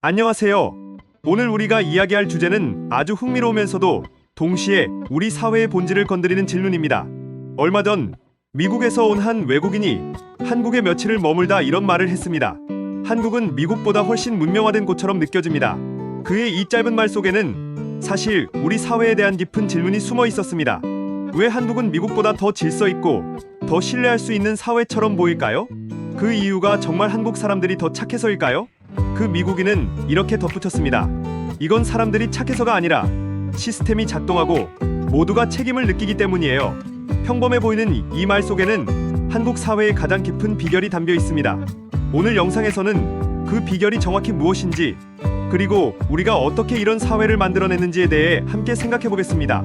안녕하세요. 오늘 우리가 이야기할 주제는 아주 흥미로우면서도 동시에 우리 사회의 본질을 건드리는 질문입니다. 얼마 전 미국에서 온 한 외국인이 한국에 며칠을 머물다 이런 말을 했습니다. 한국은 미국보다 훨씬 문명화된 곳처럼 느껴집니다. 그의 이 짧은 말 속에는 사실 우리 사회에 대한 깊은 질문이 숨어 있었습니다. 왜 한국은 미국보다 더 질서 있고 더 신뢰할 수 있는 사회처럼 보일까요? 그 이유가 정말 한국 사람들이 더 착해서일까요? 그 미국인은 이렇게 덧붙였습니다. 이건 사람들이 착해서가 아니라 시스템이 작동하고 모두가 책임을 느끼기 때문이에요. 평범해 보이는 이 말 속에는 한국 사회의 가장 깊은 비결이 담겨 있습니다. 오늘 영상에서는 그 비결이 정확히 무엇인지, 그리고 우리가 어떻게 이런 사회를 만들어냈는지에 대해 함께 생각해 보겠습니다.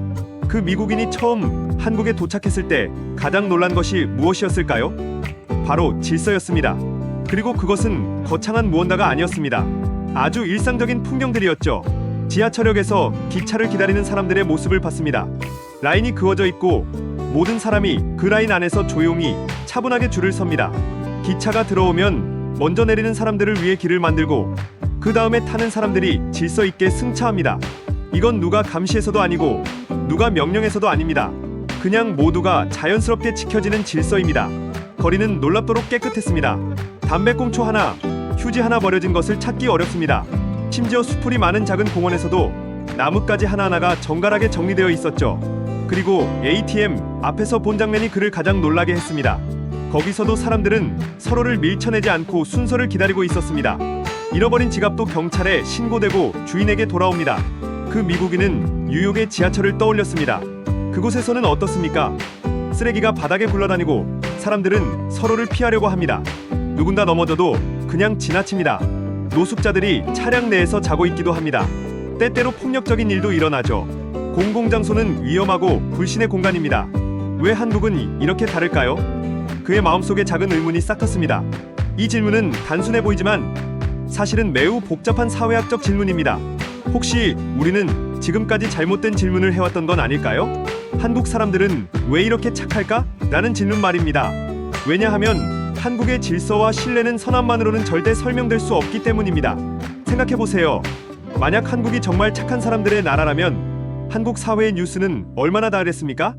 그 미국인이 처음 한국에 도착했을 때 가장 놀란 것이 무엇이었을까요? 바로 질서였습니다. 그리고 그것은 거창한 무언가가 아니었습니다. 아주 일상적인 풍경들이었죠. 지하철역에서 기차를 기다리는 사람들의 모습을 봤습니다. 라인이 그어져 있고 모든 사람이 그 라인 안에서 조용히 차분하게 줄을 섭니다. 기차가 들어오면 먼저 내리는 사람들을 위해 길을 만들고 그 다음에 타는 사람들이 질서 있게 승차합니다. 이건 누가 감시해서도 아니고 누가 명령해서도 아닙니다. 그냥 모두가 자연스럽게 지켜지는 질서입니다. 거리는 놀랍도록 깨끗했습니다. 담배꽁초 하나, 휴지 하나 버려진 것을 찾기 어렵습니다. 심지어 수풀이 많은 작은 공원에서도 나뭇가지 하나하나가 정갈하게 정리되어 있었죠. 그리고 ATM 앞에서 본 장면이 그를 가장 놀라게 했습니다. 거기서도 사람들은 서로를 밀쳐내지 않고 순서를 기다리고 있었습니다. 잃어버린 지갑도 경찰에 신고되고 주인에게 돌아옵니다. 그 미국인은 뉴욕의 지하철을 떠올렸습니다. 그곳에서는 어떻습니까? 쓰레기가 바닥에 굴러다니고 사람들은 서로를 피하려고 합니다. 누군가 넘어져도 그냥 지나칩니다. 노숙자들이 차량 내에서 자고 있기도 합니다. 때때로 폭력적인 일도 일어나죠. 공공장소는 위험하고 불신의 공간입니다. 왜 한국은 이렇게 다를까요? 그의 마음속에 작은 의문이 싹 텄습니다. 이 질문은 단순해 보이지만 사실은 매우 복잡한 사회학적 질문입니다. 혹시 우리는 지금까지 잘못된 질문을 해왔던 건 아닐까요? 한국 사람들은 왜 이렇게 착할까? 라는 질문 말입니다. 왜냐하면 한국의 질서와 신뢰는 선함만으로는 절대 설명될 수 없기 때문입니다. 생각해보세요. 만약 한국이 정말 착한 사람들의 나라라면 한국 사회의 뉴스는 얼마나 다르겠습니까?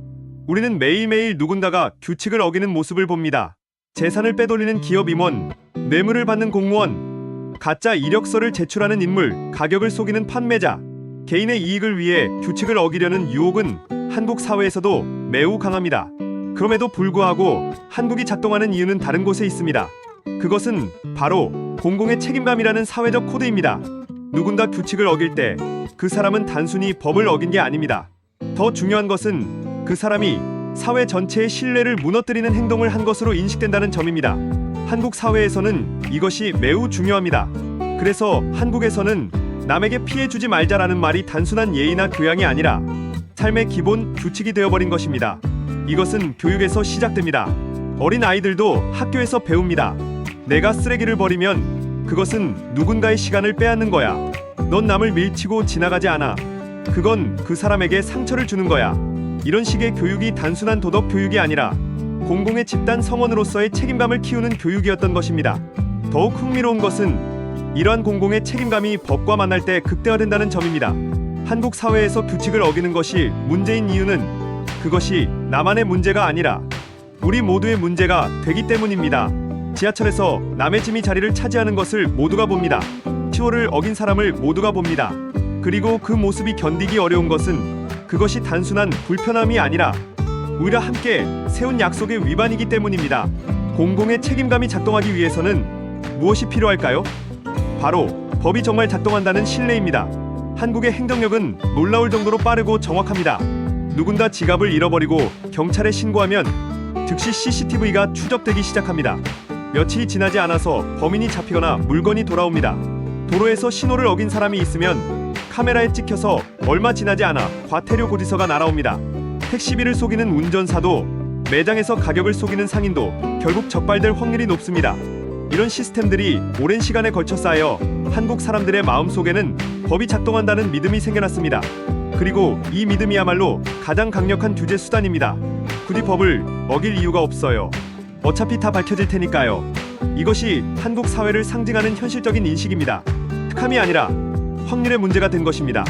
우리는 매일매일 누군가가 규칙을 어기는 모습을 봅니다. 재산을 빼돌리는 기업 임원, 뇌물을 받는 공무원, 가짜 이력서를 제출하는 인물, 가격을 속이는 판매자, 개인의 이익을 위해 규칙을 어기려는 유혹은 한국 사회에서도 매우 강합니다. 그럼에도 불구하고 한국이 작동하는 이유는 다른 곳에 있습니다. 그것은 바로 공공의 책임감이라는 사회적 코드입니다. 누군가 규칙을 어길 때 그 사람은 단순히 법을 어긴 게 아닙니다. 더 중요한 것은 그 사람이 사회 전체의 신뢰를 무너뜨리는 행동을 한 것으로 인식된다는 점입니다. 한국 사회에서는 이것이 매우 중요합니다. 그래서 한국에서는 남에게 피해 주지 말자라는 말이 단순한 예의나 교양이 아니라 삶의 기본 규칙이 되어버린 것입니다. 이것은 교육에서 시작됩니다. 어린 아이들도 학교에서 배웁니다. 내가 쓰레기를 버리면 그것은 누군가의 시간을 빼앗는 거야. 넌 남을 밀치고 지나가지 않아. 그건 그 사람에게 상처를 주는 거야. 이런 식의 교육이 단순한 도덕 교육이 아니라 공공의 집단 성원으로서의 책임감을 키우는 교육이었던 것입니다. 더욱 흥미로운 것은 이러한 공공의 책임감이 법과 만날 때 극대화된다는 점입니다. 한국 사회에서 규칙을 어기는 것이 문제인 이유는 그것이 나만의 문제가 아니라 우리 모두의 문제가 되기 때문입니다. 지하철에서 남의 짐이 자리를 차지하는 것을 모두가 봅니다. 치호를 어긴 사람을 모두가 봅니다. 그리고 그 모습이 견디기 어려운 것은 그것이 단순한 불편함이 아니라 우리가 함께 세운 약속의 위반이기 때문입니다. 공공의 책임감이 작동하기 위해서는 무엇이 필요할까요? 바로 법이 정말 작동한다는 신뢰입니다. 한국의 행정력은 놀라울 정도로 빠르고 정확합니다. 누군가 지갑을 잃어버리고 경찰에 신고하면 즉시 CCTV가 추적되기 시작합니다. 며칠이 지나지 않아서 범인이 잡히거나 물건이 돌아옵니다. 도로에서 신호를 어긴 사람이 있으면 카메라에 찍혀서 얼마 지나지 않아 과태료 고지서가 날아옵니다. 택시비를 속이는 운전사도 매장에서 가격을 속이는 상인도 결국 적발될 확률이 높습니다. 이런 시스템들이 오랜 시간에 걸쳐 쌓여 한국 사람들의 마음속에는 법이 작동한다는 믿음이 생겨났습니다. 그리고 이 믿음이야말로 가장 강력한 규제 수단입니다. 굳이 법을 어길 이유가 없어요. 어차피 다 밝혀질 테니까요. 이것이 한국 사회를 상징하는 현실적인 인식입니다. 선택함이 아니라 확률의 문제가 된 것입니다.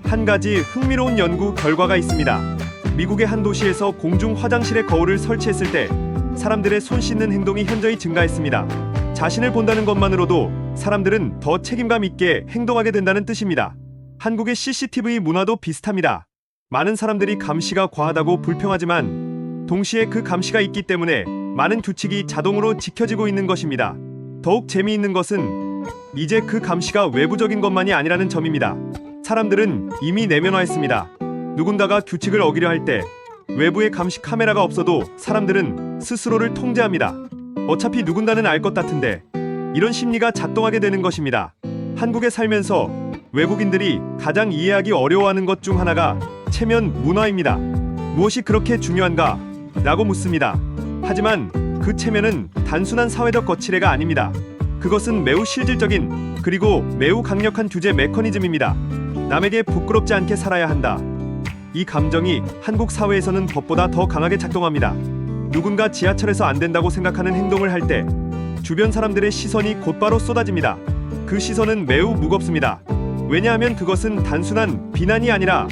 한 가지 흥미로운 연구 결과가 있습니다. 미국의 한 도시에서 공중 화장실에 거울을 설치했을 때 사람들의 손 씻는 행동이 현저히 증가했습니다. 자신을 본다는 것만으로도 사람들은 더 책임감 있게 행동하게 된다는 뜻입니다. 한국의 CCTV 문화도 비슷합니다. 많은 사람들이 감시가 과하다고 불평하지만 동시에 그 감시가 있기 때문에 많은 규칙이 자동으로 지켜지고 있는 것입니다. 더욱 재미있는 것은 이제 그 감시가 외부적인 것만이 아니라는 점입니다. 사람들은 이미 내면화했습니다. 누군가가 규칙을 어기려 할 때 외부의 감시 카메라가 없어도 사람들은 스스로를 통제합니다. 어차피 누군가는 알 것 같은데, 이런 심리가 작동하게 되는 것입니다. 한국에 살면서 외국인들이 가장 이해하기 어려워하는 것 중 하나가 체면 문화입니다. 무엇이 그렇게 중요한가? 라고 묻습니다. 하지만 그 체면은 단순한 사회적 거치레가 아닙니다. 그것은 매우 실질적인 그리고 매우 강력한 규제 메커니즘입니다. 남에게 부끄럽지 않게 살아야 한다. 이 감정이 한국 사회에서는 법보다 더 강하게 작동합니다. 누군가 지하철에서 안 된다고 생각하는 행동을 할 때 주변 사람들의 시선이 곧바로 쏟아집니다. 그 시선은 매우 무겁습니다. 왜냐하면 그것은 단순한 비난이 아니라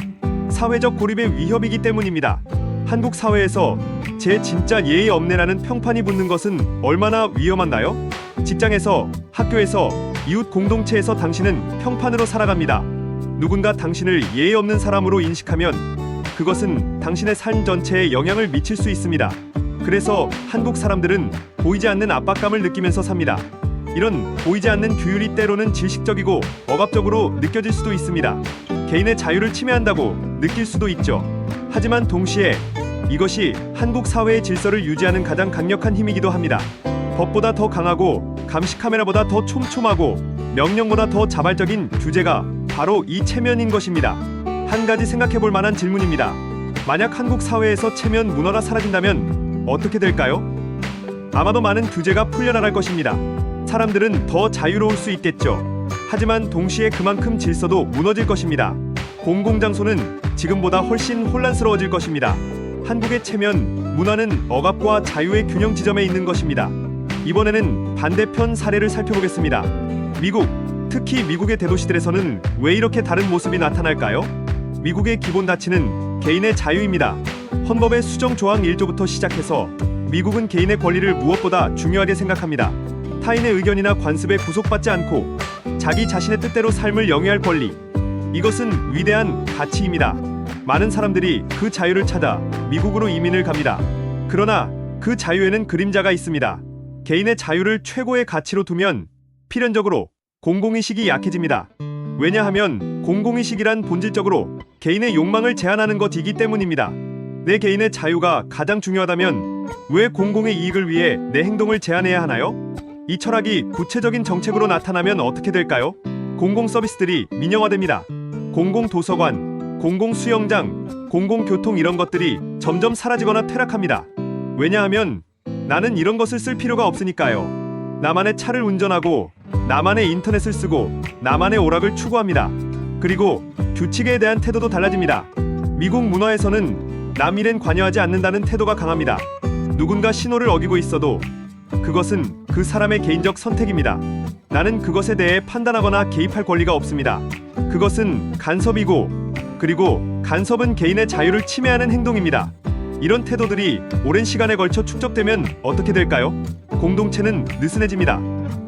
사회적 고립의 위협이기 때문입니다. 한국 사회에서 제 진짜 예의 없네라는 평판이 붙는 것은 얼마나 위험한가요? 직장에서, 학교에서, 이웃 공동체에서 당신은 평판으로 살아갑니다. 누군가 당신을 예의 없는 사람으로 인식하면 그것은 당신의 삶 전체에 영향을 미칠 수 있습니다. 그래서 한국 사람들은 보이지 않는 압박감을 느끼면서 삽니다. 이런 보이지 않는 규율이 때로는 질식적이고 억압적으로 느껴질 수도 있습니다. 개인의 자유를 침해한다고 느낄 수도 있죠. 하지만 동시에 이것이 한국 사회의 질서를 유지하는 가장 강력한 힘이기도 합니다. 법보다 더 강하고 감시 카메라보다 더 촘촘하고 명령보다 더 자발적인 규제가 바로 이 체면인 것입니다. 한 가지 생각해볼 만한 질문입니다. 만약 한국 사회에서 체면 문화가 사라진다면 어떻게 될까요? 아마도 많은 규제가 풀려나갈 것입니다. 사람들은 더 자유로울 수 있겠죠. 하지만 동시에 그만큼 질서도 무너질 것입니다. 공공장소는 지금보다 훨씬 혼란스러워질 것입니다. 한국의 체면 문화는 억압과 자유의 균형 지점에 있는 것입니다. 이번에는 반대편 사례를 살펴보겠습니다. 미국, 특히 미국의 대도시들에서는 왜 이렇게 다른 모습이 나타날까요? 미국의 기본 가치는 개인의 자유입니다. 헌법의 수정 조항 1조부터 시작해서 미국은 개인의 권리를 무엇보다 중요하게 생각합니다. 타인의 의견이나 관습에 구속받지 않고 자기 자신의 뜻대로 삶을 영위할 권리. 이것은 위대한 가치입니다. 많은 사람들이 그 자유를 찾아 미국으로 이민을 갑니다. 그러나 그 자유에는 그림자가 있습니다. 개인의 자유를 최고의 가치로 두면 필연적으로 공공의식이 약해집니다. 왜냐하면 공공의식이란 본질적으로 개인의 욕망을 제한하는 것이기 때문입니다. 내 개인의 자유가 가장 중요하다면 왜 공공의 이익을 위해 내 행동을 제한해야 하나요? 이 철학이 구체적인 정책으로 나타나면 어떻게 될까요? 공공 서비스들이 민영화됩니다. 공공도서관, 공공수영장, 공공교통 이런 것들이 점점 사라지거나 퇴락합니다. 왜냐하면 나는 이런 것을 쓸 필요가 없으니까요. 나만의 차를 운전하고 나만의 인터넷을 쓰고 나만의 오락을 추구합니다. 그리고 규칙에 대한 태도도 달라집니다. 미국 문화에서는 남 일엔 관여하지 않는다는 태도가 강합니다. 누군가 신호를 어기고 있어도 그것은 그 사람의 개인적 선택입니다. 나는 그것에 대해 판단하거나 개입할 권리가 없습니다. 그것은 간섭이고, 그리고 간섭은 개인의 자유를 침해하는 행동입니다. 이런 태도들이 오랜 시간에 걸쳐 축적되면 어떻게 될까요? 공동체는 느슨해집니다.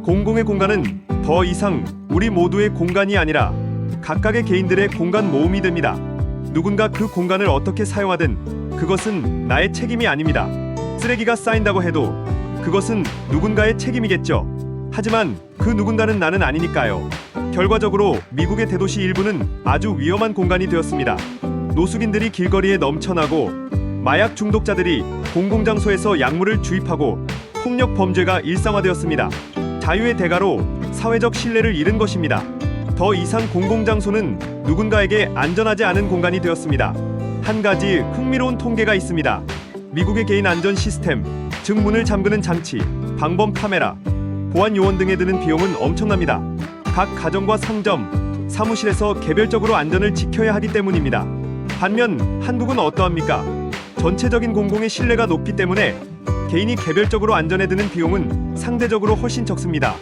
공공의 공간은 더 이상 우리 모두의 공간이 아니라 각각의 개인들의 공간 모음이 됩니다. 누군가 그 공간을 어떻게 사용하든 그것은 나의 책임이 아닙니다. 쓰레기가 쌓인다고 해도 그것은 누군가의 책임이겠죠. 하지만 그 누군가는 나는 아니니까요. 결과적으로 미국의 대도시 일부는 아주 위험한 공간이 되었습니다. 노숙인들이 길거리에 넘쳐나고 마약 중독자들이 공공장소에서 약물을 주입하고 폭력 범죄가 일상화되었습니다. 자유의 대가로 사회적 신뢰를 잃은 것입니다. 더 이상 공공장소는 누군가에게 안전하지 않은 공간이 되었습니다. 한 가지 흥미로운 통계가 있습니다. 미국의 개인 안전 시스템, 즉 문을 잠그는 장치, 방범 카메라, 보안 요원 등에 드는 비용은 엄청납니다. 각 가정과 상점, 사무실에서 개별적으로 안전을 지켜야 하기 때문입니다. 반면 한국은 어떠합니까? 전체적인 공공의 신뢰가 높기 때문에 개인이 개별적으로 안전에 드는 비용은 상대적으로 훨씬 적습니다.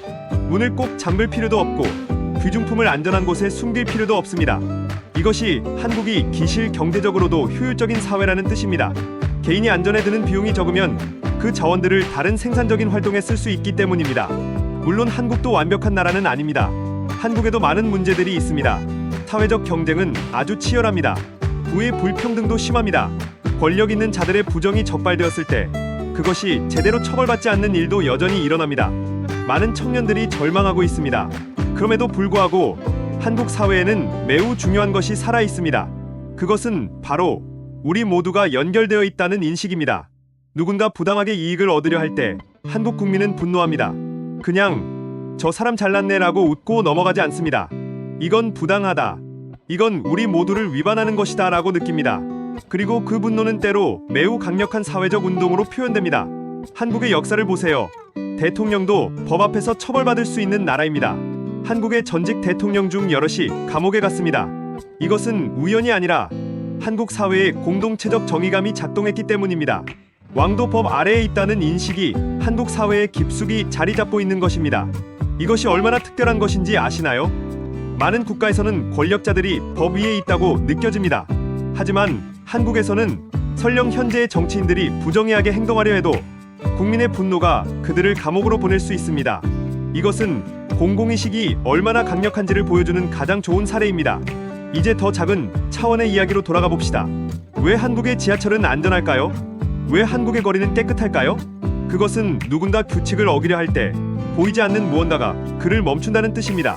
문을 꼭 잠글 필요도 없고 귀중품을 안전한 곳에 숨길 필요도 없습니다. 이것이 한국이 기실 경제적으로도 효율적인 사회라는 뜻입니다. 개인이 안전에 드는 비용이 적으면 그 자원들을 다른 생산적인 활동에 쓸 수 있기 때문입니다. 물론 한국도 완벽한 나라는 아닙니다. 한국에도 많은 문제들이 있습니다. 사회적 경쟁은 아주 치열합니다. 부의 불평등도 심합니다. 권력 있는 자들의 부정이 적발되었을 때 그것이 제대로 처벌받지 않는 일도 여전히 일어납니다. 많은 청년들이 절망하고 있습니다. 그럼에도 불구하고 한국 사회에는 매우 중요한 것이 살아 있습니다. 그것은 바로 우리 모두가 연결되어 있다는 인식입니다. 누군가 부당하게 이익을 얻으려 할 때 한국 국민은 분노합니다. 그냥 저 사람 잘났네라고 웃고 넘어가지 않습니다. 이건 부당하다. 이건 우리 모두를 위반하는 것이다 라고 느낍니다. 그리고 그 분노는 때로 매우 강력한 사회적 운동으로 표현됩니다. 한국의 역사를 보세요. 대통령도 법 앞에서 처벌받을 수 있는 나라입니다. 한국의 전직 대통령 중 여럿이 감옥에 갔습니다. 이것은 우연이 아니라 한국 사회의 공동체적 정의감이 작동했기 때문입니다. 왕도 법 아래에 있다는 인식이 한국 사회에 깊숙이 자리 잡고 있는 것입니다. 이것이 얼마나 특별한 것인지 아시나요? 많은 국가에서는 권력자들이 법 위에 있다고 느껴집니다. 하지만 한국에서는 설령 현재의 정치인들이 부정의하게 행동하려 해도 국민의 분노가 그들을 감옥으로 보낼 수 있습니다. 이것은 공공의식이 얼마나 강력한지를 보여주는 가장 좋은 사례입니다. 이제 더 작은 차원의 이야기로 돌아가 봅시다. 왜 한국의 지하철은 안전할까요? 왜 한국의 거리는 깨끗할까요? 그것은 누군가 규칙을 어기려 할 때 보이지 않는 무언가가 그를 멈춘다는 뜻입니다.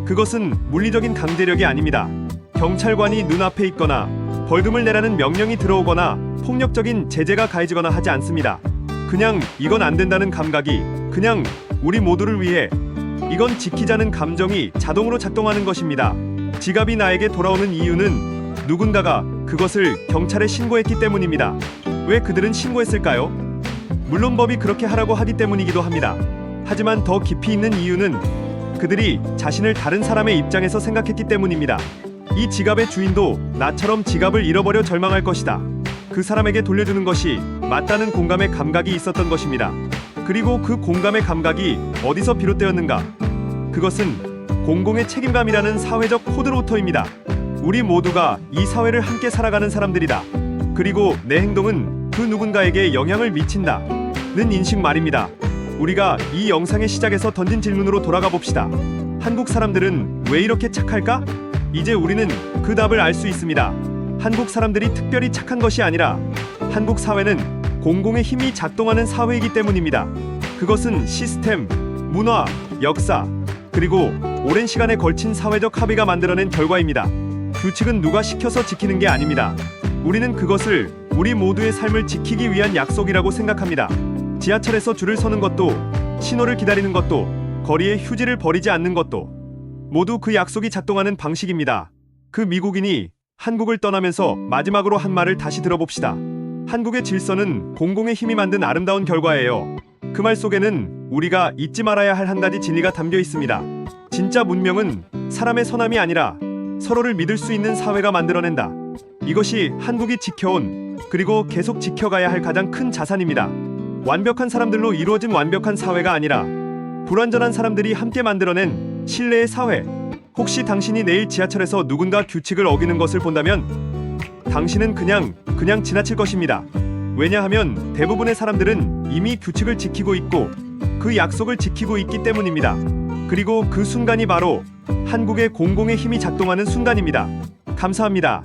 그것은 물리적인 강제력이 아닙니다. 경찰관이 눈앞에 있거나 벌금을 내라는 명령이 들어오거나 폭력적인 제재가 가해지거나 하지 않습니다. 그냥 이건 안 된다는 감각이, 그냥 우리 모두를 위해 이건 지키자는 감정이 자동으로 작동하는 것입니다. 지갑이 나에게 돌아오는 이유는 누군가가 그것을 경찰에 신고했기 때문입니다. 왜 그들은 신고했을까요? 물론 법이 그렇게 하라고 하기 때문이기도 합니다. 하지만 더 깊이 있는 이유는 그들이 자신을 다른 사람의 입장에서 생각했기 때문입니다. 이 지갑의 주인도 나처럼 지갑을 잃어버려 절망할 것이다. 그 사람에게 돌려주는 것이 맞다는 공감의 감각이 있었던 것입니다. 그리고 그 공감의 감각이 어디서 비롯되었는가? 그것은 공공의 책임감이라는 사회적 코드로부터입니다. 우리 모두가 이 사회를 함께 살아가는 사람들이다. 그리고 내 행동은 그 누군가에게 영향을 미친다는 인식 말입니다. 우리가 이 영상의 시작에서 던진 질문으로 돌아가 봅시다. 한국 사람들은 왜 이렇게 착할까? 이제 우리는 그 답을 알 수 있습니다. 한국 사람들이 특별히 착한 것이 아니라 한국 사회는 공공의 힘이 작동하는 사회이기 때문입니다. 그것은 시스템, 문화, 역사, 그리고 오랜 시간에 걸친 사회적 합의가 만들어낸 결과입니다. 규칙은 누가 시켜서 지키는 게 아닙니다. 우리는 그것을 우리 모두의 삶을 지키기 위한 약속이라고 생각합니다. 지하철에서 줄을 서는 것도, 신호를 기다리는 것도, 거리에 휴지를 버리지 않는 것도 모두 그 약속이 작동하는 방식입니다. 그 미국인이 한국을 떠나면서 마지막으로 한 말을 다시 들어봅시다. 한국의 질서는 공공의 힘이 만든 아름다운 결과예요. 그 말 속에는 우리가 잊지 말아야 할 한 가지 진리가 담겨 있습니다. 진짜 문명은 사람의 선함이 아니라 서로를 믿을 수 있는 사회가 만들어낸다. 이것이 한국이 지켜온, 그리고 계속 지켜가야 할 가장 큰 자산입니다. 완벽한 사람들로 이루어진 완벽한 사회가 아니라 불완전한 사람들이 함께 만들어낸 신뢰의 사회. 혹시 당신이 내일 지하철에서 누군가 규칙을 어기는 것을 본다면 당신은 그냥 지나칠 것입니다. 왜냐하면 대부분의 사람들은 이미 규칙을 지키고 있고 그 약속을 지키고 있기 때문입니다. 그리고 그 순간이 바로 한국의 공공의 힘이 작동하는 순간입니다. 감사합니다.